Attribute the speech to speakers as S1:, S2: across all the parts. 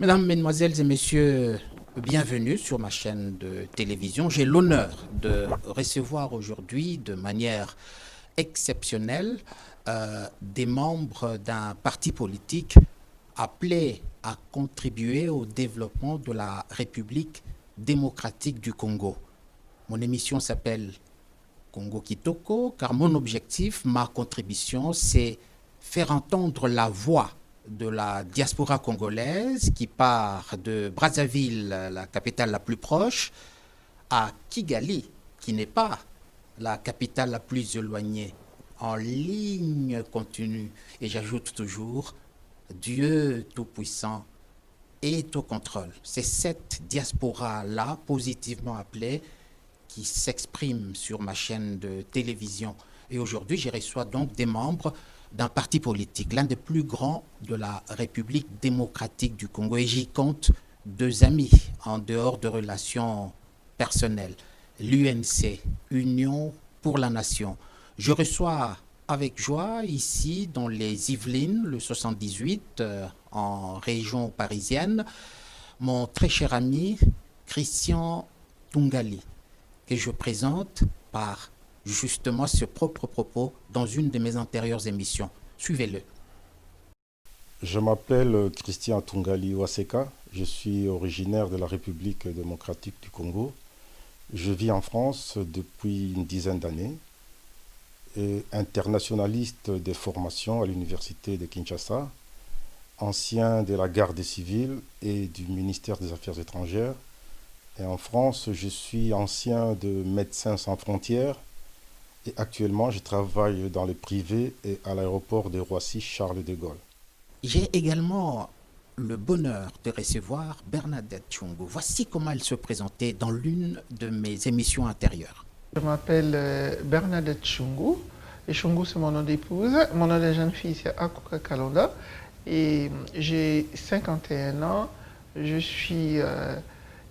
S1: Mesdames, Mesdemoiselles et Messieurs, bienvenue sur ma chaîne de télévision. J'ai l'honneur de recevoir aujourd'hui de manière exceptionnelle des membres d'un parti politique appelé à contribuer au développement de la République démocratique du Congo. Mon émission s'appelle Congo Kitoko car mon objectif, ma contribution, c'est faire entendre la voix de la diaspora congolaise qui part de Brazzaville, la capitale la plus proche, à Kigali, qui n'est pas la capitale la plus éloignée, en ligne continue. Et j'ajoute toujours, Dieu Tout-Puissant est au contrôle. C'est cette diaspora-là, positivement appelée, qui s'exprime sur ma chaîne de télévision. Et aujourd'hui, je reçois donc des membres d'un parti politique, l'un des plus grands de la République démocratique du Congo. Et j'y compte deux amis en dehors de relations personnelles. L'UNC, Union pour la Nation. Je reçois avec joie ici dans les Yvelines, le 78, en région parisienne, mon très cher ami Christian Tungali, que je présente par justement ce propre propos dans une de mes antérieures émissions. Suivez-le.
S2: Je m'appelle Christian Tungali Waseka, je suis originaire de la République démocratique du Congo. Je vis en France depuis une dizaine d'années, et internationaliste des formations à l'université de Kinshasa, ancien de la garde civile et du ministère des Affaires étrangères. Et en France, je suis ancien de Médecins sans frontières. Et actuellement, je travaille dans le privé et à l'aéroport de Roissy-Charles de Gaulle.
S1: J'ai également le bonheur de recevoir Bernadette Chungu. Voici comment elle se présentait dans l'une de mes émissions antérieures.
S3: Je m'appelle Bernadette Chungu. Et Chungu, c'est mon nom d'épouse. Mon nom de jeune fille, c'est Akuka Kalonda. Et j'ai 51 ans. Je suis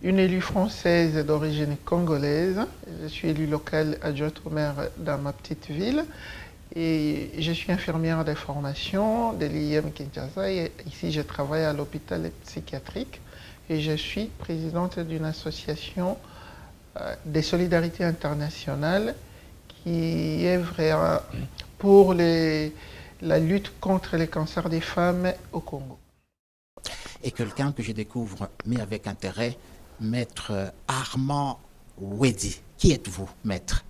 S3: une élue française d'origine congolaise. Je suis élue locale adjointe au maire dans ma petite ville. Et je suis infirmière de formation de l'IM Kinshasa. Et ici, je travaille à l'hôpital psychiatrique. Et je suis présidente d'une association de solidarité internationale qui est vraiment pour la lutte contre les cancers des femmes au Congo.
S1: Et quelqu'un que je découvre, mais avec intérêt, Maître Armand Wedi. Qui êtes-vous, maître?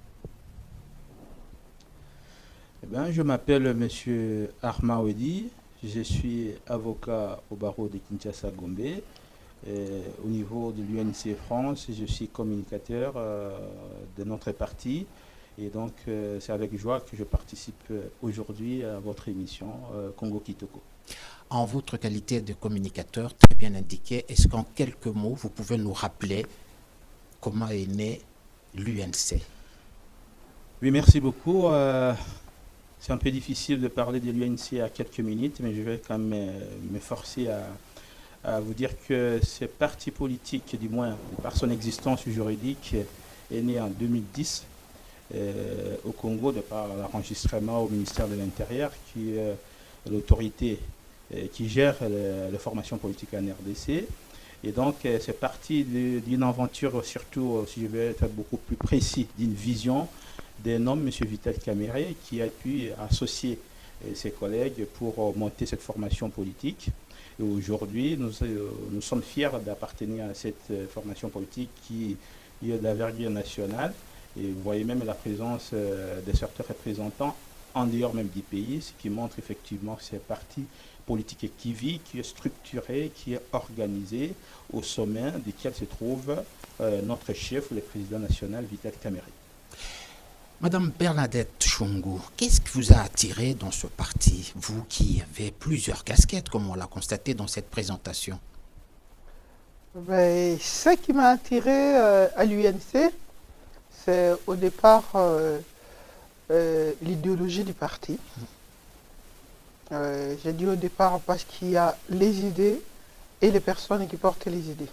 S4: Eh bien, je m'appelle Monsieur Armand Wedi. Je suis avocat au barreau de Kinshasa-Gombe. Au niveau de l'UNC France, je suis communicateur de notre parti. Et donc, c'est avec joie que je participe aujourd'hui à votre émission Congo Kitoko.
S1: En votre qualité de communicateur très bien indiqué, est-ce qu'en quelques mots, vous pouvez nous rappeler comment est né l'UNC?
S4: Oui, merci beaucoup. C'est un peu difficile de parler de l'UNC à quelques minutes, mais je vais quand même m'efforcer à vous dire que ce parti politique, du moins par son existence juridique, est né en 2010 au Congo, de par l'enregistrement au ministère de l'Intérieur, qui est l'autorité qui gère les formations politiques en RDC. Et donc, c'est parti d'une aventure, surtout, si je vais être beaucoup plus précis, d'une vision d'un homme, M. Vital Kamerhe, qui a pu associer ses collègues pour monter cette formation politique. Et aujourd'hui, nous sommes fiers d'appartenir à cette formation politique qui est d'envergure nationale. Et vous voyez même la présence de certains représentants en dehors même du pays, ce qui montre effectivement que c'est un parti politique qui vit, qui est structuré, qui est organisé, au sommet duquel se trouve notre chef, le président national Vital Kamerhe.
S1: Madame Bernadette Chungu, qu'est-ce qui vous a attiré dans ce parti, vous qui avez plusieurs casquettes, comme on l'a constaté dans cette présentation?
S3: Ce qui m'a attiré à l'UNC, c'est au départ l'idéologie du parti. J'ai dit au départ parce qu'il y a les idées et les personnes qui portent les idées.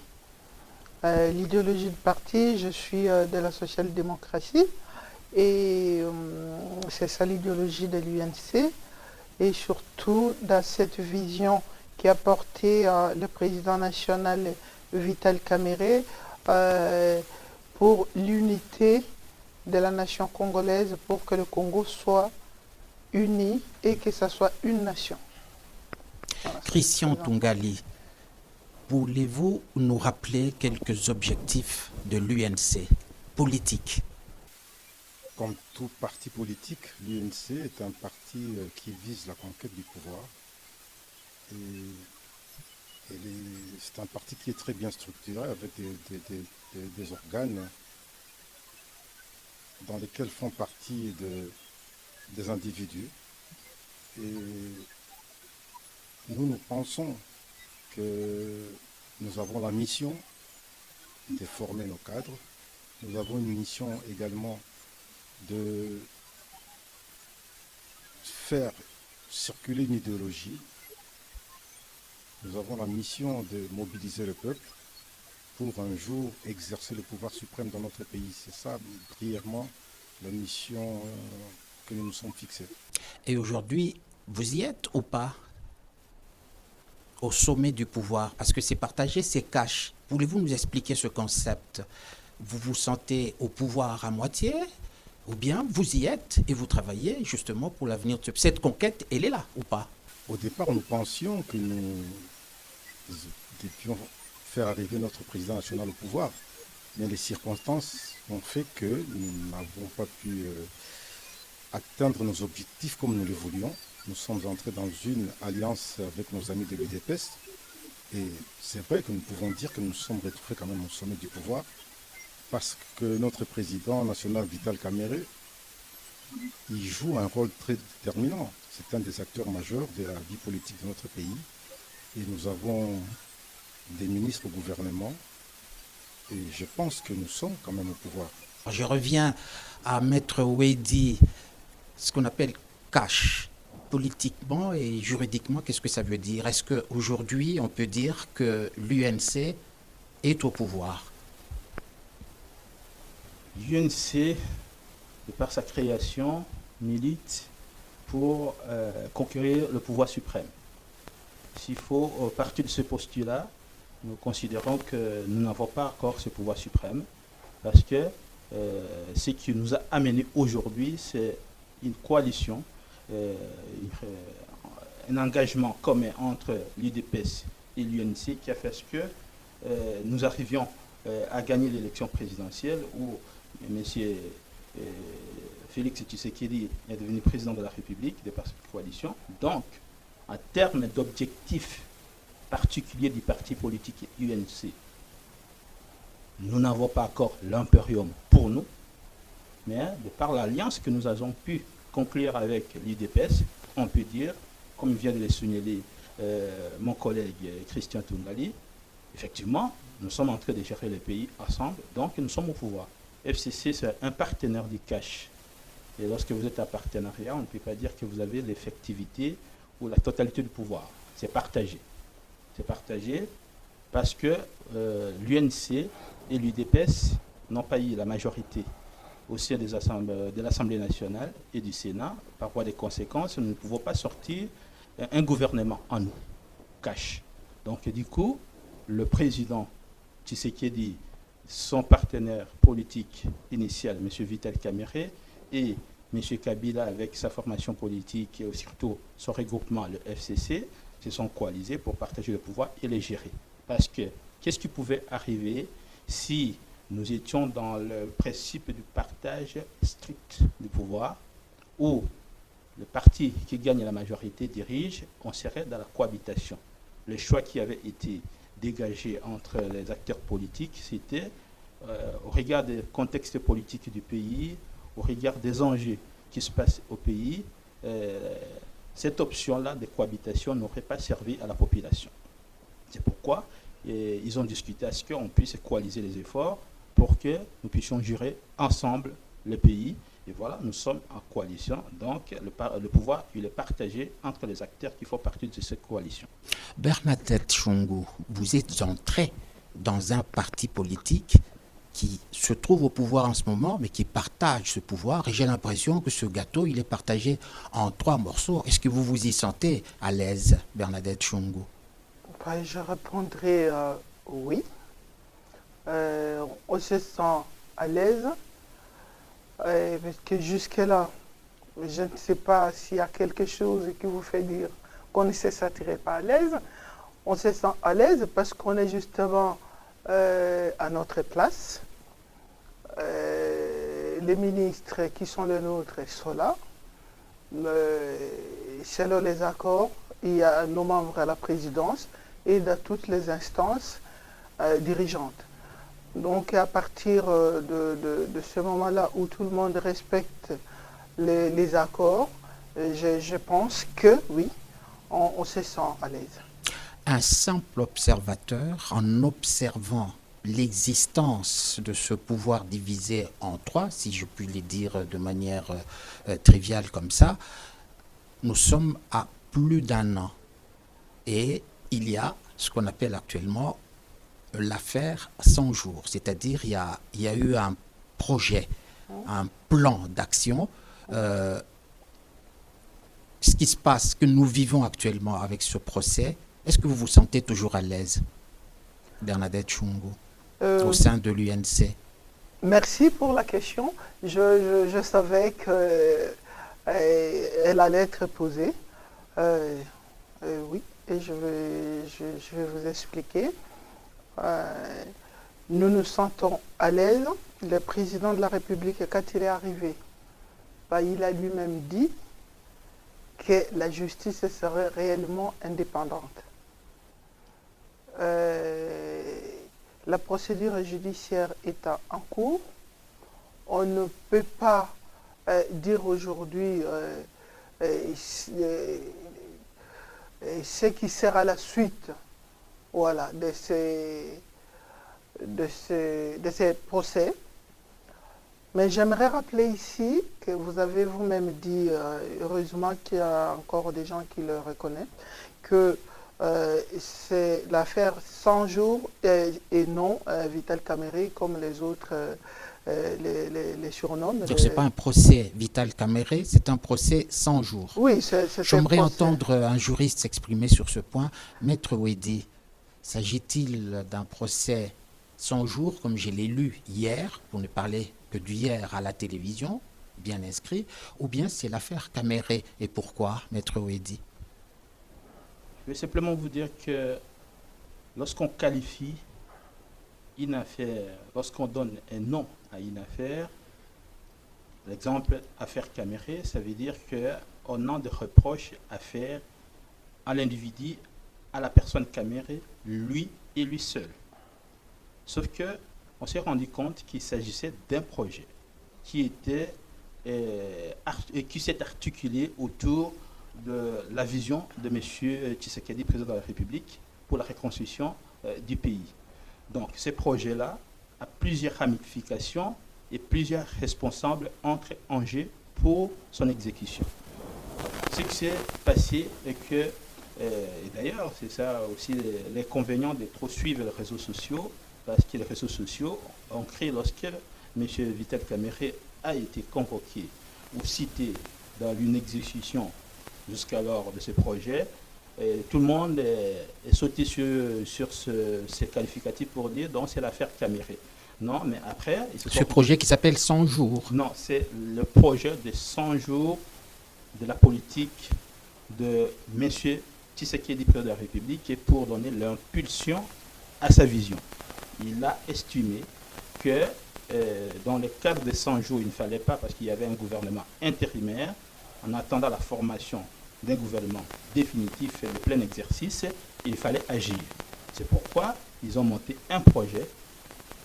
S3: L'idéologie du parti, je suis de la social-démocratie et c'est ça l'idéologie de l'UNC. Et surtout dans cette vision qui a porté le président national Vital Kamerhe pour l'unité de la nation congolaise, pour que le Congo soit uni et que ça soit une nation. Voilà,
S1: Christian Tungali, voulez-vous nous rappeler quelques objectifs de l'UNC politique?
S2: Comme tout parti politique, l'UNC est un parti qui vise la conquête du pouvoir. C'est un parti qui est très bien structuré avec des organes dans lesquels font partie des individus. Et nous pensons que nous avons la mission de former nos cadres. Nous avons une mission également de faire circuler une idéologie. Nous avons la mission de mobiliser le peuple pour un jour exercer le pouvoir suprême dans notre pays. C'est ça, brièvement, la mission que nous nous sommes fixés.
S1: Et aujourd'hui, vous y êtes ou pas au sommet du pouvoir? Parce que c'est partagé, c'est cash. Voulez-vous nous expliquer ce concept? Vous vous sentez au pouvoir à moitié? Ou bien vous y êtes et vous travaillez justement pour l'avenir de cette conquête, elle est là ou pas?
S2: Au départ, nous pensions que nous devions faire arriver notre président national au pouvoir. Mais les circonstances ont fait que nous n'avons pas pu atteindre nos objectifs comme nous le voulions. Nous sommes entrés dans une alliance avec nos amis de l'UDPS. Et c'est vrai que nous pouvons dire que nous sommes retrouvés quand même au sommet du pouvoir parce que notre président national Vital Kamerhe, il joue un rôle très déterminant. C'est un des acteurs majeurs de la vie politique de notre pays. Et nous avons des ministres au gouvernement. Et je pense que nous sommes quand même au pouvoir.
S1: Je reviens à Maître Wedi, ce qu'on appelle cash. Politiquement et juridiquement, qu'est-ce que ça veut dire? Est-ce qu'aujourd'hui, on peut dire que l'UNC est au pouvoir?
S4: L'UNC, de par sa création, milite pour conquérir le pouvoir suprême. S'il faut partir de ce postulat, nous considérons que nous n'avons pas encore ce pouvoir suprême parce que ce qui nous a amené aujourd'hui, c'est une coalition, un engagement commun entre l'UDPS et l'UNC qui a fait ce que nous arrivions à gagner l'élection présidentielle où M. Félix Tshisekedi est devenu président de la République de par cette coalition. Donc, en termes d'objectifs particuliers du parti politique UNC, nous n'avons pas encore l'impérium pour nous, mais de par l'alliance que nous avons pu conclure avec l'UDPS, on peut dire, comme vient de le signaler mon collègue Christian Tungali, effectivement, nous sommes en train de gérer le pays ensemble, donc nous sommes au pouvoir. FCC, c'est un partenaire du cash. Et lorsque vous êtes un partenariat, on ne peut pas dire que vous avez l'effectivité ou la totalité du pouvoir. C'est partagé. C'est partagé parce que l'UNC et l'UDPS n'ont pas eu la majorité au sein de l'Assemblée nationale et du Sénat. Par voie des conséquences, nous ne pouvons pas sortir un gouvernement en nous, cash. Donc du coup, le président Tshisekedi, son partenaire politique initial, M. Vital Kamerhe, et M. Kabila, avec sa formation politique et surtout son regroupement, le FCC, se sont coalisés pour partager le pouvoir et les gérer. Parce que, qu'est-ce qui pouvait arriver si nous étions dans le principe du partage strict du pouvoir, où le parti qui gagne la majorité dirige, on serait dans la cohabitation. Le choix qui avait été dégagé entre les acteurs politiques, c'était au regard du contexte politique du pays, au regard des enjeux qui se passent au pays, cette option-là de cohabitation n'aurait pas servi à la population. C'est pourquoi ils ont discuté à ce qu'on puisse coaliser les efforts pour que nous puissions gérer ensemble le pays. Et voilà, nous sommes en coalition, donc le pouvoir il est partagé entre les acteurs qui font partie de cette coalition.
S1: Bernadette Chungu, vous êtes entré dans un parti politique qui se trouve au pouvoir en ce moment, mais qui partage ce pouvoir. Et j'ai l'impression que ce gâteau, il est partagé en 3 morceaux. Est-ce que vous vous y sentez à l'aise, Bernadette Chungu?
S3: Ben, je répondrai oui. On se sent à l'aise parce que jusque-là, je ne sais pas s'il y a quelque chose qui vous fait dire qu'on ne se sentirait pas à l'aise. On se sent à l'aise parce qu'on est justement à notre place. Les ministres qui sont les nôtres sont là. Selon les accords, il y a nos membres à la présidence et dans toutes les instances dirigeantes. Donc à partir de ce moment-là où tout le monde respecte les accords, je pense que oui, on se sent à l'aise.
S1: Un simple observateur, en observant l'existence de ce pouvoir divisé en trois, si je puis le dire de manière triviale comme ça, nous sommes à plus d'1 an. Et il y a ce qu'on appelle actuellement l'affaire 100 jours. C'est-à-dire il y a eu un projet, un plan d'action. Ce qui se passe, que nous vivons actuellement avec ce procès, est-ce que vous vous sentez toujours à l'aise, Bernadette Chungu, au sein de l'UNC?
S3: Merci pour la question. Je savais qu'elle allait être posée. Oui, et je vais vous expliquer. Nous nous sentons à l'aise. Le président de la République, quand il est arrivé, il a lui-même dit que la justice serait réellement indépendante. La procédure judiciaire étant en cours, on ne peut pas dire aujourd'hui ce qui sera la suite, voilà, de ces procès. Mais j'aimerais rappeler ici que vous avez vous-même dit, heureusement qu'il y a encore des gens qui le reconnaissent, que c'est l'affaire 100 jours et non Vital Kamere comme les autres les surnomment.
S1: Donc ce n'est pas un procès Vital Kamere, c'est un procès 100 jours.
S3: Oui, c'est
S1: J'aimerais entendre un juriste s'exprimer sur ce point. Maître Wedi, s'agit-il d'un procès 100 jours, comme je l'ai lu hier, pour ne parler que d'hier à la télévision, bien inscrit, ou bien c'est l'affaire Kamere? Et pourquoi, Maître Wedi?
S4: Je vais simplement vous dire que lorsqu'on qualifie une affaire, lorsqu'on donne un nom à une affaire, l'exemple affaire Kamere, ça veut dire qu'on a des reproches à faire à l'individu, à la personne Kamere, lui et lui seul. Sauf qu'on s'est rendu compte qu'il s'agissait d'un projet qui s'est articulé autour de la vision de M. Tshisekedi, président de la République, pour la reconstruction du pays. Donc, ce projet-là a plusieurs ramifications et plusieurs responsables entrent en jeu pour son exécution. Ce qui s'est passé est que, et d'ailleurs, c'est ça aussi l'inconvénient de trop suivre les réseaux sociaux, parce que les réseaux sociaux ont créé lorsque M. Vital Kamere a été convoqué ou cité dans une exécution jusqu'alors de ce projet, et tout le monde est sauté sur ces qualificatifs pour dire donc c'est l'affaire Kamere. Non, mais après...
S1: Ce projet qui s'appelle 100 jours.
S4: Non, c'est le projet de 100 jours de la politique de M. Tshisekedi, président de la République, et pour donner l'impulsion à sa vision. Il a estimé que dans le cadre de 100 jours, il ne fallait pas, parce qu'il y avait un gouvernement intérimaire, en attendant la formation d'un gouvernement définitif et de plein exercice, il fallait agir. C'est pourquoi ils ont monté un projet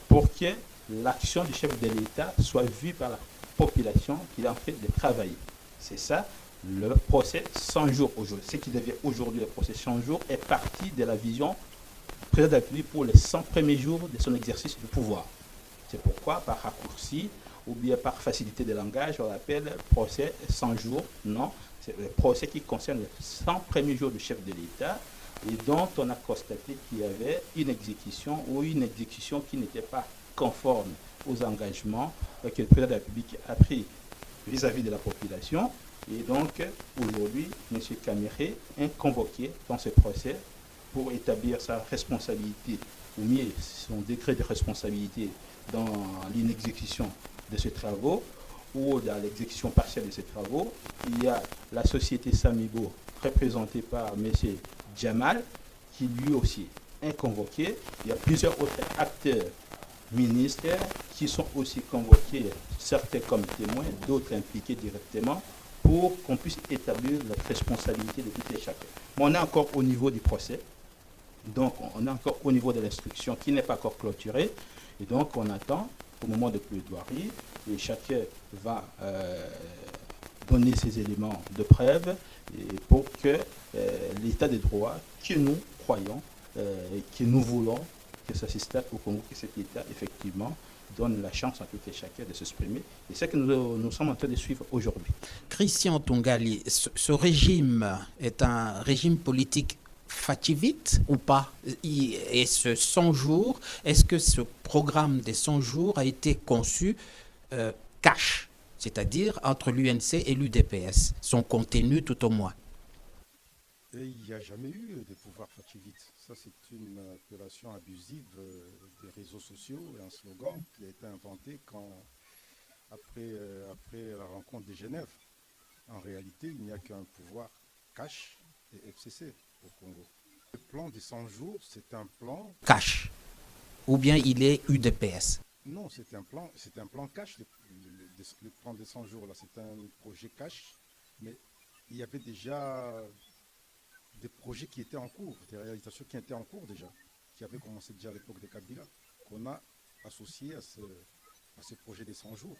S4: pour que l'action du chef de l'État soit vue par la population qui est en train de travailler. C'est ça, le procès 100 jours aujourd'hui. Ce qui devient aujourd'hui le procès 100 jours est parti de la vision président de la République pour les 100 premiers jours de son exercice de pouvoir. C'est pourquoi, par raccourci ou bien par facilité de langage, on l'appelle procès 100 jours. Non, c'est le procès qui concerne les 100 premiers jours du chef de l'État et dont on a constaté qu'il y avait une exécution ou une exécution qui n'était pas conforme aux engagements que le président de la République a pris vis-à-vis de la population. Et donc, aujourd'hui, M. Kamere est convoqué dans ce procès pour établir sa responsabilité, ou mieux son décret de responsabilité dans l'inexécution de ces travaux ou dans l'exécution partielle de ces travaux. Il y a la société Samigo, représentée par M. Djamal, qui lui aussi est convoqué. Il y a plusieurs autres acteurs ministères qui sont aussi convoqués, certains comme témoins, d'autres impliqués directement, pour qu'on puisse établir la responsabilité de tout et chacun. Mais on est encore au niveau du procès, donc on est encore au niveau de l'instruction qui n'est pas encore clôturée, et donc on attend au moment de plaidoirie, et chacun va donner ses éléments de preuve et pour que l'état de droit que nous croyons et que nous voulons que ça s'installe au Congo, que cet État effectivement donne la chance à tout et chacun de s'exprimer. Et c'est ce que nous sommes en train de suivre aujourd'hui.
S1: Christian Tungali, ce régime est un régime politique fativite ou pas? Et ce 100 jours, est-ce que ce programme des 100 jours a été conçu cash, c'est-à-dire entre l'UNC et l'UDPS, son contenu tout au moins?
S2: Et il n'y a jamais eu de pouvoir fativite. Ça, c'est une appellation abusive des réseaux sociaux et un slogan qui a été inventé après la rencontre de Genève. En réalité, il n'y a qu'un pouvoir cash et FCC au Congo. Le plan des 100 jours, c'est un plan...
S1: Cash. Ou bien il est UDPS?
S2: Non, c'est un plan cash. Le plan des 100 jours, là, c'est un projet cash. Mais il y avait déjà des projets qui étaient en cours, des réalisations qui étaient en cours déjà, qui avaient commencé déjà à l'époque de Kabila, qu'on a associé à ce projet des 100 jours.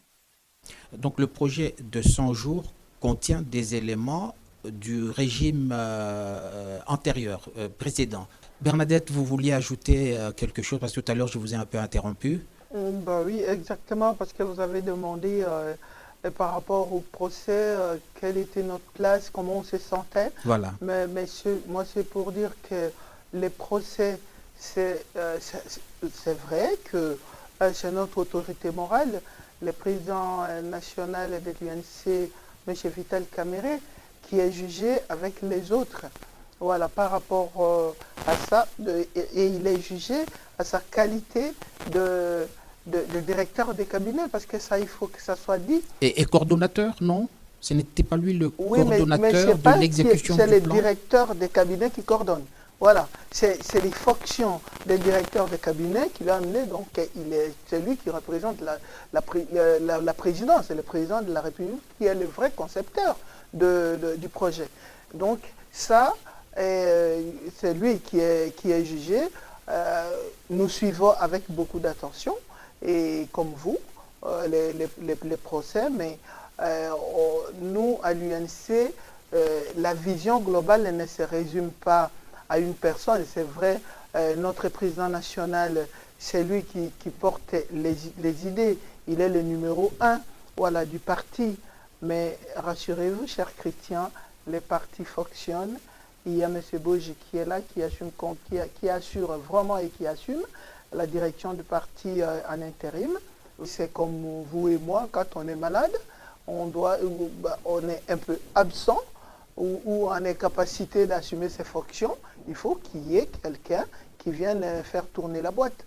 S1: Donc le projet de 100 jours contient des éléments du régime antérieur, précédent. Bernadette, vous vouliez ajouter quelque chose, parce que tout à l'heure je vous ai un peu interrompu.
S3: Oui, exactement, parce que vous avez demandé par rapport au procès, quelle était notre place, comment on se sentait.
S1: Voilà.
S3: Mais moi, c'est pour dire que les procès, c'est vrai que c'est notre autorité morale. Le président national de l'UNC, M. Vital Kamerhe, qui est jugé avec les autres. Voilà, par rapport à ça, et il est jugé à sa qualité de directeur des cabinets, parce que ça, il faut que ça soit dit.
S1: Et coordonnateur, non? Ce n'était pas lui le coordonnateur
S3: mais
S1: de l'exécution du plan?
S3: C'est les directeurs des cabinets qui coordonnent. Voilà, c'est les fonctions des directeurs de cabinet qui l'ont amené, donc c'est lui qui représente la présidence, c'est le président de la République qui est le vrai concepteur du projet. Donc ça, c'est lui qui est jugé. Nous suivons avec beaucoup d'attention, et comme vous, les procès, mais nous, à l'UNC, la vision globale ne se résume pas à une personne. C'est vrai, notre président national, c'est lui qui porte les idées. Il est le numéro 1, voilà, du parti. Mais rassurez-vous, chers chrétiens, les partis fonctionnent. Il y a M. Boji qui est là, qui assure vraiment et qui assume la direction du parti en intérim. C'est comme vous et moi, quand on est malade, on est un peu absent ou en incapacité d'assumer ses fonctions. Il faut qu'il y ait quelqu'un qui vienne faire tourner la boîte.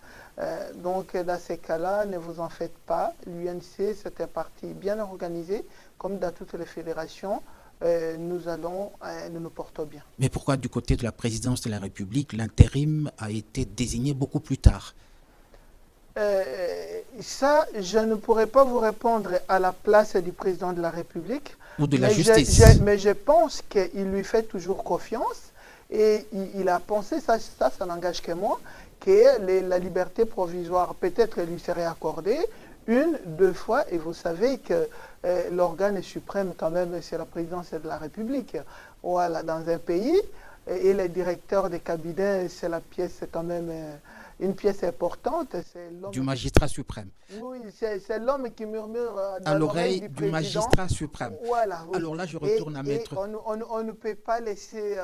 S3: Donc dans ces cas-là, ne vous en faites pas. L'UNC, c'est un parti bien organisé, comme dans toutes les fédérations. Nous nous portons bien.
S1: Mais pourquoi du côté de la présidence de la République, l'intérim a été désigné beaucoup plus tard?
S3: Ça, je ne pourrais pas vous répondre à la place du président de la République.
S1: Ou de la justice.
S3: Mais je pense qu'il lui fait toujours confiance, et il a pensé, ça n'engage que moi, que la liberté provisoire peut-être lui serait accordée 1, 2 fois, et vous savez que l'organe suprême quand même, c'est la présidence de la République. Voilà, dans un pays, et les directeurs des cabinets, c'est la pièce quand même, une pièce importante.
S1: Du magistrat suprême.
S3: Oui, c'est l'homme qui murmure
S1: à l'oreille du magistrat suprême.
S3: Voilà. Oui.
S1: Alors là, je retourne à Maître.
S3: On ne peut pas laisser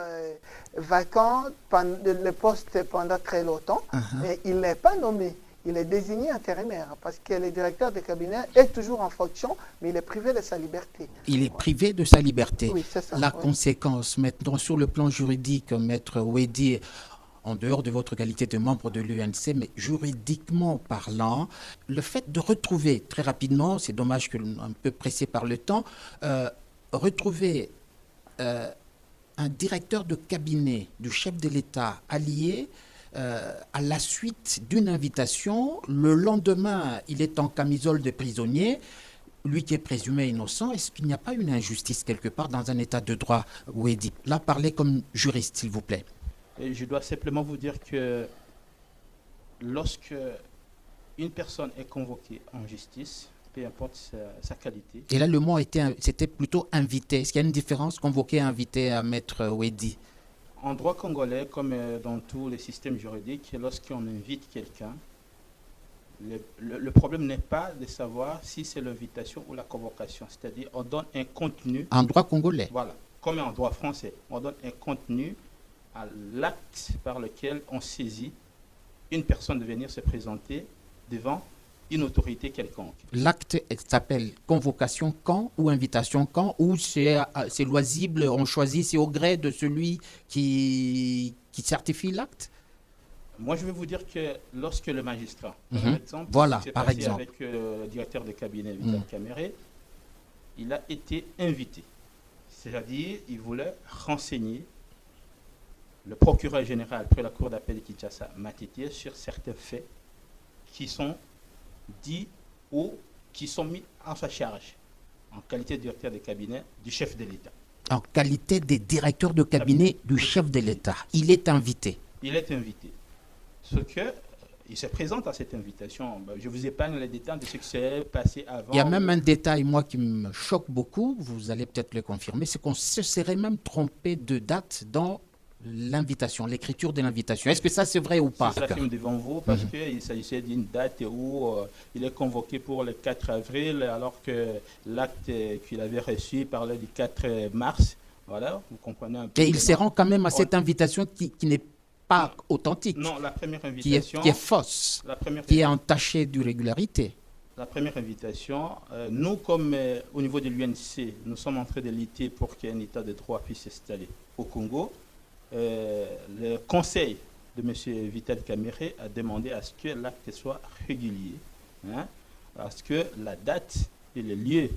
S3: vacant le poste pendant très longtemps. Mais il n'est pas nommé. Il est désigné intérimaire, parce que le directeur de cabinet est toujours en fonction, mais il est privé de sa liberté.
S1: Il est privé de sa liberté.
S3: Oui, c'est ça.
S1: La conséquence, maintenant, sur le plan juridique, Maître Wedi, en dehors de votre qualité de membre de l'UNC, mais juridiquement parlant, le fait de retrouver très rapidement, c'est dommage que un peu pressé par le temps, retrouver un directeur de cabinet du chef de l'État allié à la suite d'une invitation. Le lendemain, il est en camisole de prisonnier, lui qui est présumé innocent. Est-ce qu'il n'y a pas une injustice quelque part dans un état de droit, Ouedi? Là, parlez comme juriste, s'il vous plaît.
S4: Et je dois simplement vous dire que lorsque une personne est convoquée en justice, peu importe sa qualité.
S1: Et là, le mot c'était plutôt invité. Est-ce qu'il y a une différence convoqué, invité à Maître Ouedi?
S4: En droit congolais, comme dans tous les systèmes juridiques, lorsqu'on invite quelqu'un, le problème n'est pas de savoir si c'est l'invitation ou la convocation. C'est-à-dire, on donne un contenu.
S1: En droit congolais?
S4: Voilà, comme en droit français. On donne un contenu à l'acte par lequel on saisit une personne de venir se présenter devant une autorité quelconque.
S1: L'acte s'appelle convocation quand ou invitation quand, ou c'est loisible, on choisit, c'est au gré de celui qui certifie l'acte?
S4: Moi, je vais vous dire que lorsque le magistrat, par exemple,
S1: voilà,
S4: s'est
S1: par
S4: passé
S1: exemple,
S4: avec le directeur de cabinet, Vital Kamere, il a été invité. C'est-à-dire, il voulait renseigner le procureur général près la cour d'appel de Kinshasa, Matete, sur certains faits qui sont dits ou qui sont mis en sa charge en qualité de directeur de cabinet du chef de l'État.
S1: En qualité de directeur de cabinet du chef de l'État, il est invité.
S4: Il est invité. Ce que il se présente à cette invitation. Je vous épargne les détails de ce qui s'est passé avant.
S1: Il y a même un détail, moi, qui me choque beaucoup, vous allez peut-être le confirmer, c'est qu'on se serait même trompé de date dans l'invitation, l'écriture de l'invitation. Est-ce que ça, c'est vrai ou pas?
S4: Je l'affirme devant vous parce qu'il s'agissait d'une date où il est convoqué pour le 4 avril, alors que l'acte qu'il avait reçu parlait du 4 mars. Voilà, vous comprenez un peu.
S1: Et il se rend quand même à cette invitation qui n'est pas authentique.
S4: Non, la première invitation.
S1: Qui est fausse, qui est entachée d'irrégularité.
S4: La première invitation, nous, comme au niveau de l'UNC, nous sommes en train de lutter pour qu'un état de droit puisse s'installer au Congo. Le conseil de M. Vital Kamere a demandé à ce que l'acte soit régulier, à ce que la date et le lieu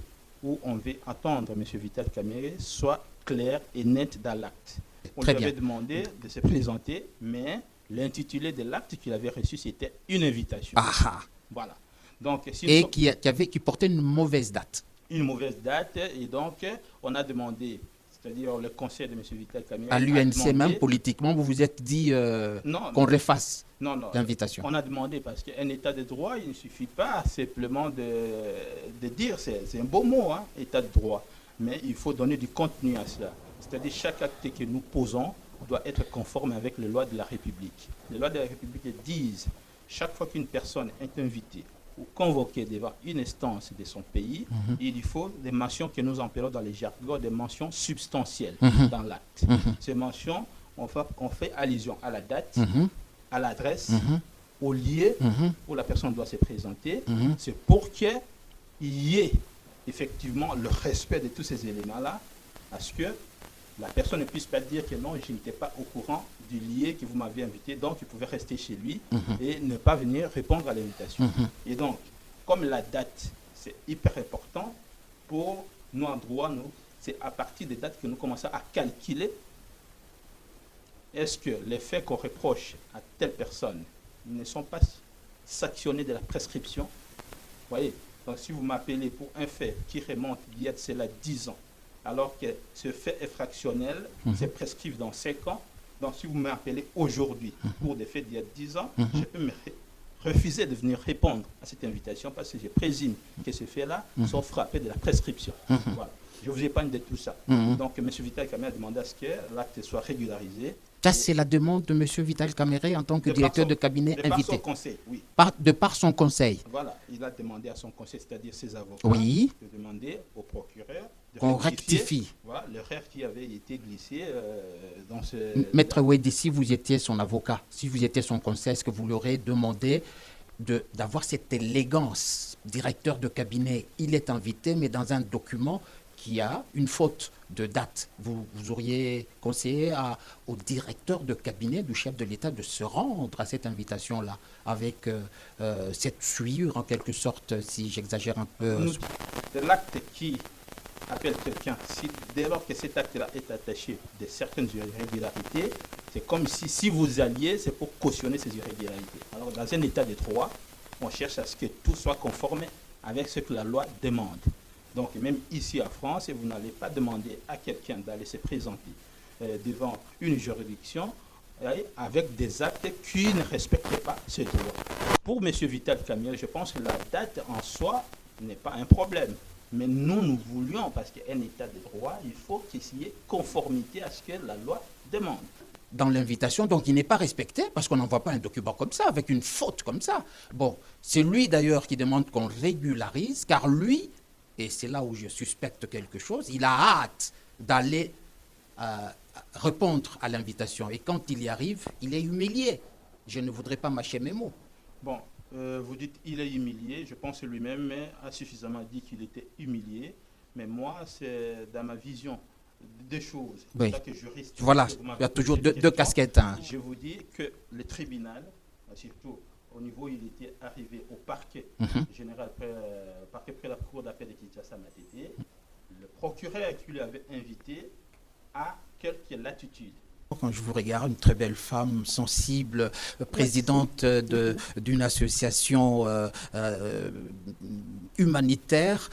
S4: où on veut attendre M. Vital Kamere soit clair et net dans l'acte. On lui avait demandé de se présenter, mais l'intitulé de l'acte qu'il avait reçu, c'était une invitation.
S1: Ah.
S4: Voilà. Donc, si
S1: et qui portait une mauvaise date.
S4: Une mauvaise date, et donc on a demandé, c'est-à-dire le conseil de M. Vital Kamere.
S1: À l'UNC même, politiquement, vous vous êtes dit qu'on refasse l'invitation.
S4: On a demandé parce qu'un état de droit, il ne suffit pas simplement de dire, c'est un beau mot, état de droit, mais il faut donner du contenu à cela. C'est-à-dire chaque acte que nous posons doit être conforme avec les lois de la République. Les lois de la République disent, chaque fois qu'une personne est invitée ou convoquée devant une instance de son pays, il faut des mentions que nous appelons dans les jargons des mentions substantielles dans l'acte. Ces mentions, on fait allusion à la date, à l'adresse, au lieu où la personne doit se présenter. C'est pour qu'il y ait effectivement le respect de tous ces éléments-là, à ce que la personne ne puisse pas dire que non, je n'étais pas au courant du lieu que vous m'avez invité, donc il pouvait rester chez lui et ne pas venir répondre à l'invitation. Et donc, comme la date, c'est hyper important, pour nous en droit, c'est à partir des dates que nous commençons à calculer est-ce que les faits qu'on reproche à telle personne ne sont pas sanctionnés de la prescription. Vous voyez, donc si vous m'appelez pour un fait qui remonte il y a de cela 10 ans, alors que ce fait est fractionnel, c'est prescrit dans 5 ans. Donc, si vous m'appelez aujourd'hui pour des faits d'il y a 10 ans, je peux me refuser de venir répondre à cette invitation parce que je présume que ces faits-là sont frappés de la prescription. Voilà. Je vous épargne de tout ça. Donc, M. Vital Kamere a demandé à ce que l'acte soit régularisé.
S1: Ça, c'est la demande de M. Vital Kamere en tant que directeur de cabinet invité.
S4: De par son conseil, oui.
S1: De par son conseil.
S4: Voilà, il a demandé à son conseil, c'est-à-dire ses avocats, de demander au procureur
S1: qu'on rectifie.
S4: Voilà, l'erreur qui avait été glissée dans ce...
S1: Maître Ouedi, si vous étiez son avocat, si vous étiez son conseil, est-ce que vous lui aurez demandé d'avoir cette élégance? Directeur de cabinet, il est invité, mais dans un document qu'il y a une faute de date. Vous auriez conseillé au directeur de cabinet du chef de l'État de se rendre à cette invitation-là, avec cette suivre en quelque sorte, si j'exagère un peu.
S4: C'est l'acte qui appelle quelqu'un, dès lors que cet acte-là est attaché de certaines irrégularités, c'est comme si vous alliez, c'est pour cautionner ces irrégularités. Alors dans un état de droit, on cherche à ce que tout soit conforme avec ce que la loi demande. Donc même ici en France, vous n'allez pas demander à quelqu'un d'aller se présenter devant une juridiction avec des actes qui ne respectent pas ce droit. Pour M. Vital Kamerhe, je pense que la date en soi n'est pas un problème. Mais nous voulions, parce qu'il y a un état de droit, il faut qu'il y ait conformité à ce que la loi demande.
S1: Dans l'invitation, donc il n'est pas respecté, parce qu'on n'envoie pas un document comme ça, avec une faute comme ça. Bon, c'est lui d'ailleurs qui demande qu'on régularise, car lui, et c'est là où je suspecte quelque chose, il a hâte d'aller répondre à l'invitation. Et quand il y arrive, il est humilié. Je ne voudrais pas mâcher mes mots.
S4: Bon. Vous dites il est humilié, je pense que lui-même a suffisamment dit qu'il était humilié, mais moi, c'est dans ma vision des choses.
S1: Oui.
S4: Ça que juriste,
S1: voilà, il y a toujours deux casquettes. Hein.
S4: Je vous dis que le tribunal, surtout au niveau où il était arrivé au parquet général, parquet près la cour d'appel de Kinshasa Matete, le procureur qui lui avait invité a quelques latitudes.
S1: Quand je vous regarde, une très belle femme sensible, présidente d'une association humanitaire,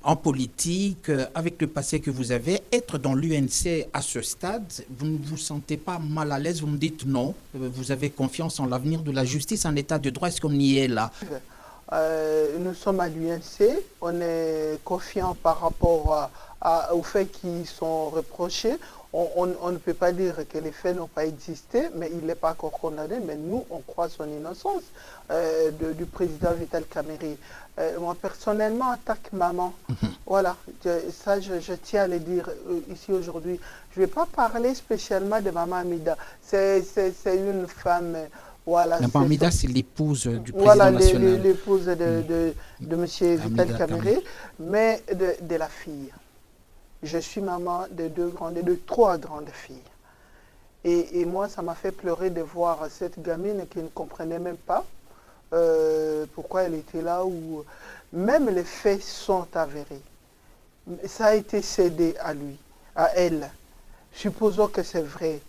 S1: en politique, avec le passé que vous avez, être dans l'UNC à ce stade, vous ne vous sentez pas mal à l'aise, vous me dites non, vous avez confiance en l'avenir de la justice, en état de droit, est-ce qu'on y est là?
S3: Nous sommes à l'UNC, on est confiant par rapport aux faits qui sont reprochés. On ne peut pas dire que les faits n'ont pas existé, mais il n'est pas encore condamné. Mais nous, on croit son innocence du président Vital Kamerhe. Moi, personnellement, en tant que maman, voilà, ça, je tiens à le dire ici aujourd'hui. Je ne vais pas parler spécialement de Maman Amida. C'est une femme... Voilà,
S1: Maman Amida, c'est l'épouse du président national.
S3: Voilà, l'épouse de M. Vital Kamerhe, mais de la fille. Je suis maman de trois grandes filles. Et moi, ça m'a fait pleurer de voir cette gamine qui ne comprenait même pas pourquoi elle était là. Où même les faits sont avérés. Ça a été cédé à lui, à elle. Supposons que c'est vrai.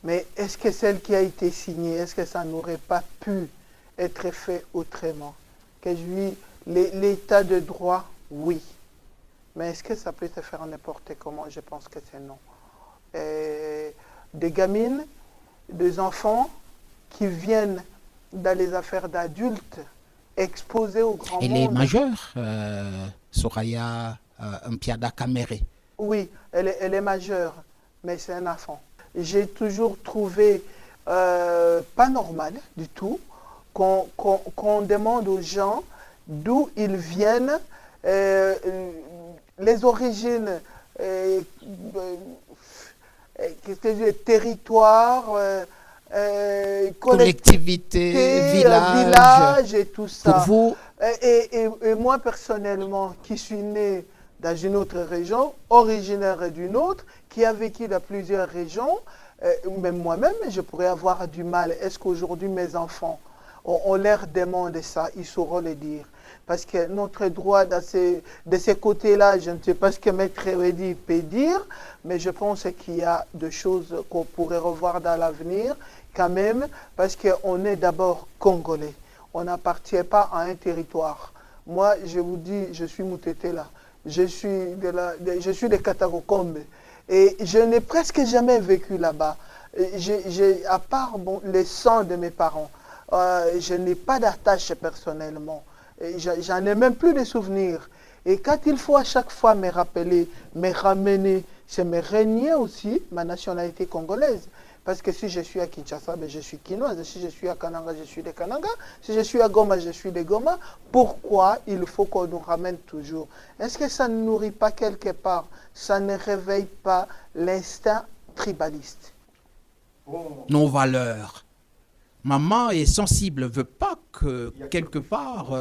S3: Mais est-ce que celle qui a été signée, est-ce que ça n'aurait pas pu être fait autrement? Que l'état de droit, oui. Mais est-ce que ça peut se faire n'importe comment? Je pense que c'est non. Des gamines, des enfants qui viennent dans les affaires d'adultes, exposés au grand monde.
S1: Elle est majeure, Soraya Mpiada Kamerhe.
S3: Oui, elle est majeure, mais c'est un enfant. J'ai toujours trouvé pas normal du tout qu'on demande aux gens d'où ils viennent, les origines, territoires,
S1: collectivité,
S3: village et tout ça.
S1: Pour vous,
S3: et moi personnellement, qui suis né dans une autre région, originaire d'une autre, qui a vécu dans plusieurs régions, même moi-même, je pourrais avoir du mal. Est-ce qu'aujourd'hui mes enfants, on leur demande ça, ils sauront le dire? Parce que notre droit de ces côtés-là, je ne sais pas ce que Maître Reddy peut dire, mais je pense qu'il y a des choses qu'on pourrait revoir dans l'avenir quand même, parce qu'on est d'abord Congolais. On n'appartient pas à un territoire. Moi, je vous dis, je suis Moutete là. Je suis de Katakokombe. Et je n'ai presque jamais vécu là-bas. À part le sang de mes parents, je n'ai pas d'attache personnellement. J'en ai même plus de souvenirs. Et quand il faut à chaque fois me rappeler, me ramener, c'est me renier aussi ma nationalité congolaise. Parce que si je suis à Kinshasa, ben je suis quinoise. Si je suis à Kananga, je suis de Kananga. Si je suis à Goma, je suis de Goma. Pourquoi il faut qu'on nous ramène toujours? Est-ce que ça ne nourrit pas quelque part? Ça ne réveille pas l'instinct tribaliste?
S1: nos valeurs. Maman est sensible, ne veut pas que quelque part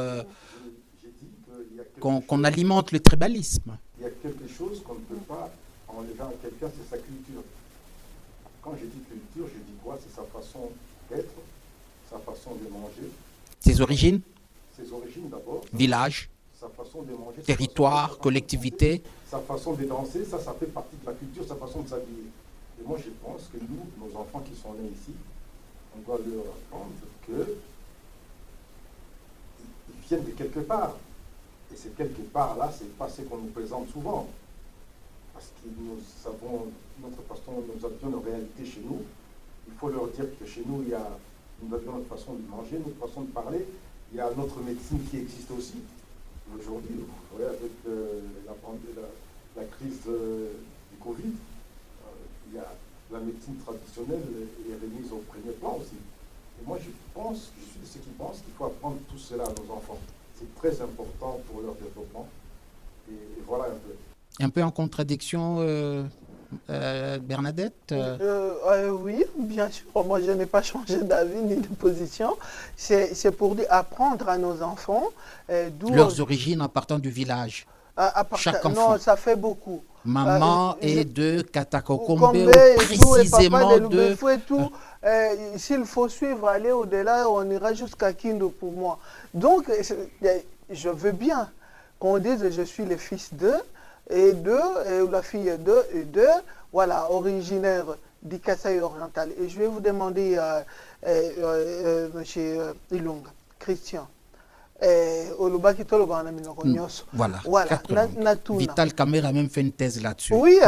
S1: qu'on alimente le tribalisme.
S2: Il y a quelque chose qu'on ne peut pas enlever à quelqu'un, c'est sa culture. Quand je dis culture, je dis quoi? C'est sa façon d'être, sa façon de manger.
S1: Ses origines,
S2: Ses origines d'abord.
S1: village,
S2: Sa façon de manger.
S1: territoire, collectivité.
S2: Sa façon de danser, ça fait partie de la culture, sa façon de s'habiller. Et moi, je pense que nous, nos enfants qui sont nés ici, on doit leur apprendre qu'ils viennent de quelque part. Et c'est quelque part-là, c'est pas ce qu'on nous présente souvent. Parce que nous avons, notre façon, nous avions une réalité chez nous. Il faut leur dire que chez nous, nous avions notre façon de manger, notre façon de parler. Il y a notre médecine qui existe aussi. Aujourd'hui, vous voyez, avec la crise du Covid, il y a la médecine traditionnelle est remise au premier plan aussi. Et moi, je suis de ceux qui pensent qu'il faut apprendre tout cela à nos enfants. C'est très important pour leur développement. Et voilà un peu.
S1: Un peu en contradiction, Bernadette
S3: Oui, bien sûr. Moi, je n'ai pas changé d'avis ni de position. C'est pour dire apprendre à nos enfants d'où
S1: leurs origines en partant du village. Chaque enfant.
S3: Non, ça fait beaucoup.
S1: Maman est de Katakokombe,
S3: Kombe,
S1: précisément de...
S3: S'il faut suivre, aller au-delà, on ira jusqu'à Kindu pour moi. Donc, je veux bien qu'on dise je suis le fils d'eux, et la fille d'eux, voilà, originaire du Kasaï oriental. Et je vais vous demander, M. Ilunga, Christian, voilà.
S1: Vital Kamer a même fait une thèse là-dessus.
S3: Oui,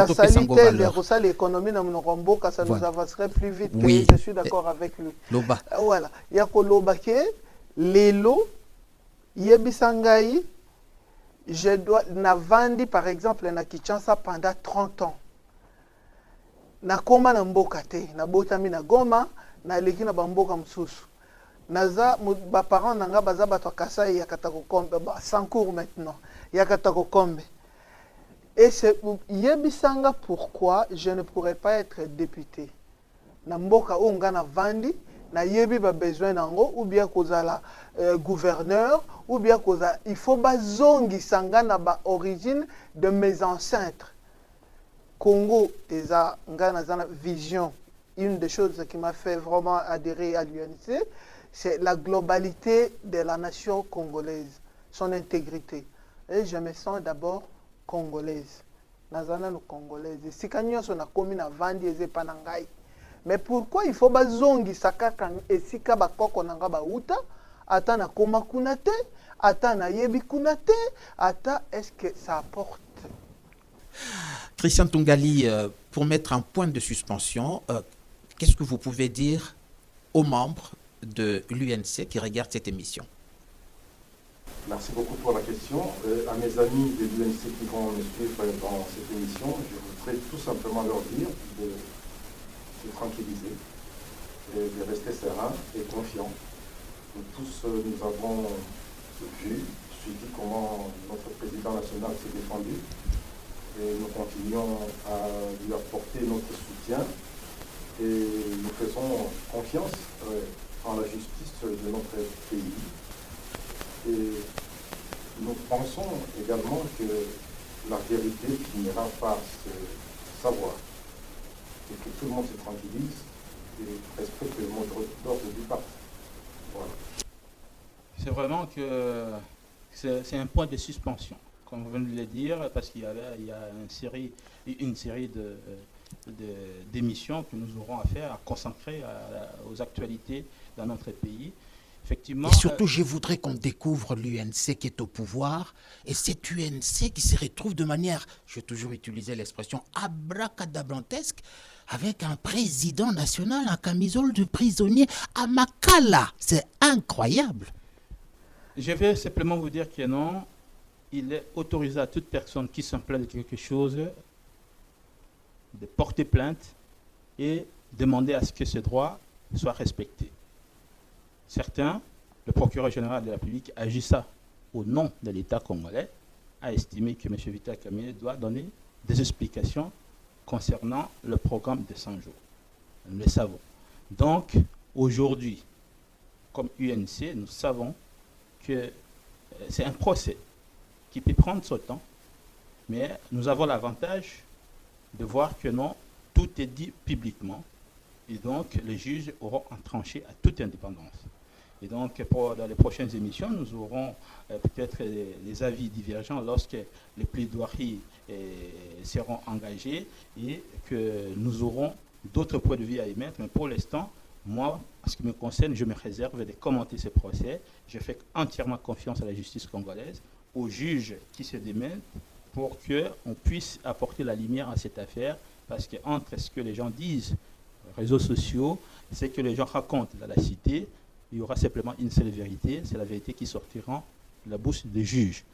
S3: ça l'économie ça nous avancerait plus vite.
S1: Oui.
S3: Je suis d'accord avec lui.
S1: Loba.
S3: Voilà. Yako Lobake, Lelo, Yebisangai, je dois, Navandi par exemple, na Kinshasa pendant 30 ans. Na koma na mboka te, na botami na Goma, na leki na bamboka msusu. Naza, ba parents nanga baza bato Kasai ya Katakokombe, sans cours maintenant, ya Katakokombe. Et c'est Yebisanga pourquoi je ne pourrais pas être député. Na mboka onga na vandi, na yebi ba besoin nango, ou bien kozala gouverneur, ou bien kozala, il faut bazongi sanga na ba origine de mes ancêtres. Congo, eza ngana zana vision. Une des choses qui m'a fait vraiment adhérer à l'UNC, c'est la globalité de la nation congolaise, son intégrité. Et je me sens d'abord congolaise. Nazana no congolaise. Si kanyo so na komi na vandi eze panangai. Mais pourquoi il faut bazongi sakaka esika bakoko nanga ba uta ata na koma kunate, ata na yebi kunate, ata est-ce que ça apporte?
S1: Christian Tungali, pour mettre un point de suspension, qu'est-ce que vous pouvez dire aux membres de l'UNC qui regardent cette émission?
S2: Merci beaucoup pour la question. À mes amis de l'UNC qui vont me suivre dans cette émission, je voudrais tout simplement leur dire de se tranquilliser, de rester serein et confiant. Nous tous, nous avons vu, suivi comment notre président national s'est défendu et nous continuons à lui apporter notre soutien et nous faisons confiance en la justice de notre pays. Et nous pensons également que la vérité finira par se savoir et que tout le monde se tranquillise et respecte le mot d'ordre du pape. Voilà.
S4: C'est vraiment que c'est un point de suspension, comme vous venez de le dire, parce qu'il y a une série d'émissions que nous aurons à faire, à consacrer aux actualités dans notre pays. Effectivement,
S1: et surtout, je voudrais qu'on découvre l'UNC qui est au pouvoir et cette UNC qui se retrouve de manière, je vais toujours utiliser l'expression abracadabrantesque, avec un président national en camisole de prisonnier à Makala. C'est incroyable.
S4: Je vais simplement vous dire que non, il est autorisé à toute personne qui s'en plaint de quelque chose de porter plainte et demander à ce que ce droit soit respecté. Certains, le procureur général de la République, agissant au nom de l'État congolais, a estimé que M. Vital Kamerhe doit donner des explications concernant le programme de 100 jours. Nous le savons. Donc, aujourd'hui, comme UNC, nous savons que c'est un procès qui peut prendre son temps. Mais nous avons l'avantage de voir que non, tout est dit publiquement. Et donc, les juges auront à trancher à toute indépendance. Et donc, dans les prochaines émissions, nous aurons peut-être les avis divergents lorsque les plaidoiries seront engagées et que nous aurons d'autres points de vue à émettre. Mais pour l'instant, moi, en ce qui me concerne, je me réserve de commenter ce procès. Je fais entièrement confiance à la justice congolaise, aux juges qui se démènent pour qu'on puisse apporter la lumière à cette affaire. Parce qu'entre ce que les gens disent, les réseaux sociaux, ce que les gens racontent dans la cité, il y aura simplement une seule vérité, c'est la vérité qui sortira de la bouche des juges.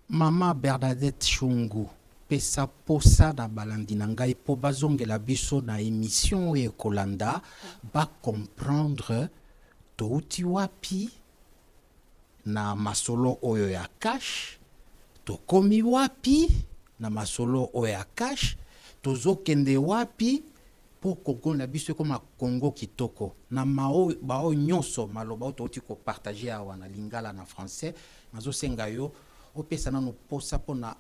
S1: Maman Bernadette Chungu, pesa posa na balandi na ngai po bazongela biso na émission e kolanda ba comprendre touti wapi na masolo oyo ya cash, tokomi wapi na masolo oyo ya cash, tozokende wapi po Congo na biso koma Congo kitoko na bao nyonso maloba ototi ko partager awa na lingala na français nazo senga yo opesa nanu posa pona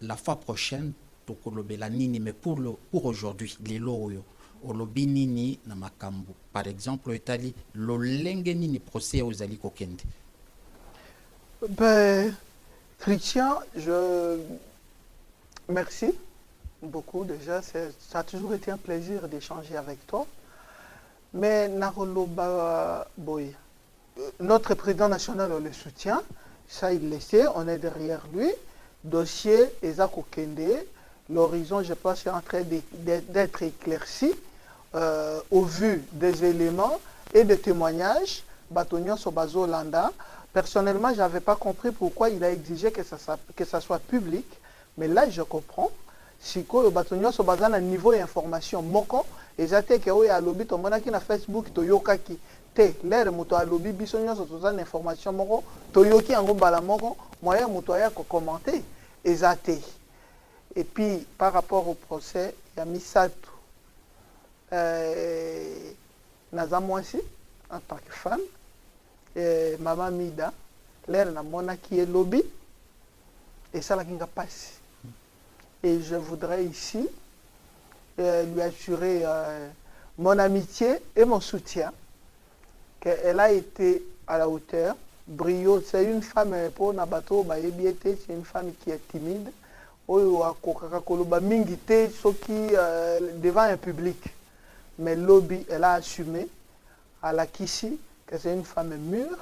S1: la fois prochaine tokolobela nini mais pour aujourd'hui lelo oyo olobi nini na makambo par exemple etali lolenge nini procès ozali kokende.
S3: Ben Christian, merci beaucoup déjà, ça a toujours été un plaisir d'échanger avec toi. Mais Naroloba Boy, notre président national le soutient, ça il le sait, on est derrière lui. Dossier Ezako Kende, l'horizon je pense est en train d'être éclairci au vu des éléments et des témoignages. Batonio Sobazo Landa. Personnellement, je n'avais pas compris pourquoi il a exigé que ça soit public, mais là je comprends. Si le bâtonnier se base à niveau d'information, moko, et j'attends que oui à lobby, to monaki na Facebook, to yokaki, te l'air muto à lobby, bisonyo se toza l'information moko, to yoki en bala moko, moyen muto ya ko commenter, et j'attends. Et puis par rapport au procès, il y a Misato, Nazamouassi, en tant que femme, et Maman Mida, l'air na monaki et lobby, et ça la kinga passe. Et je voudrais ici lui assurer mon amitié et mon soutien, qu'elle a été à la hauteur. Brio, c'est une femme pour Nabato, c'est une femme qui est timide. Devant un public. Mais Lobby, elle a assumé à la Kissi que c'est une femme mûre.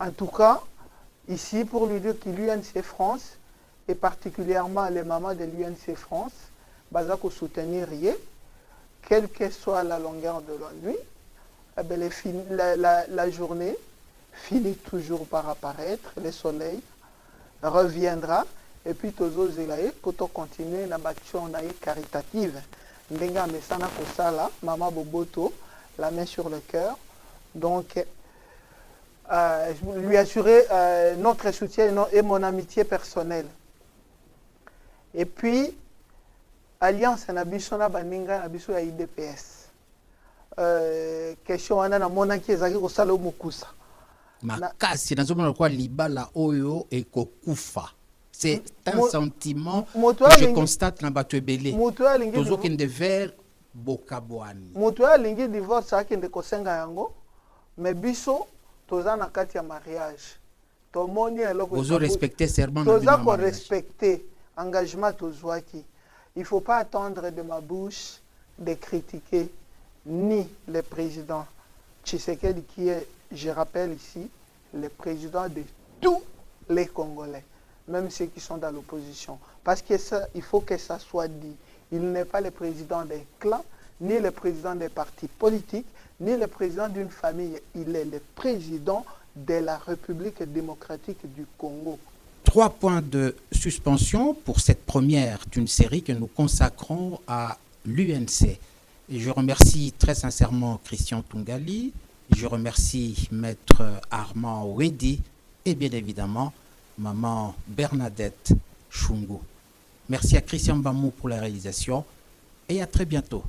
S3: En tout cas, ici, pour lui dire que l'UNC France, et particulièrement les mamans de l'UNC France, Bazako soutenir rien, quelle que soit la longueur de la nuit, eh bien, la journée finit toujours par apparaître, le soleil reviendra, et puis tous les pour continuer dans l'action caritative. Ndenga Mesana Kosala, Maman Boboto, la main sur le cœur. Donc, lui assurer notre soutien et mon amitié personnelle. Et puis, Alliance Nabisona Baninga Nabiso ya IDPS. Question wana na monaki ezaki kosala mokusa.
S1: Makasi nazomona kwa libala oyo ekokufa. C'est un sentiment que je constate dans bato ebele. Tozo kende vers bokabwani.
S3: Moto ya lingi divorce akende kosenga yango, mais biso toza na kati ya mariage. Tomoni eloko
S1: ozo respecter serment
S3: na bino. Toza respecter engagement tozwaki. Il faut pas attendre de ma bouche de critiquer ni le président Tshisekedi qui est, je rappelle ici, le président de tous les Congolais, même ceux qui sont dans l'opposition. Parce que ça, il faut que ça soit dit. Il n'est pas le président des clans, ni le président des partis politiques, ni le président d'une famille. Il est le président de la République démocratique du Congo.
S1: 3 points de suspension pour cette première d'une série que nous consacrons à l'UNC. Et je remercie très sincèrement Christian Tungali, je remercie Maître Armand Wedi et bien évidemment Maman Bernadette Chungu. Merci à Christian Bamou pour la réalisation et à très bientôt.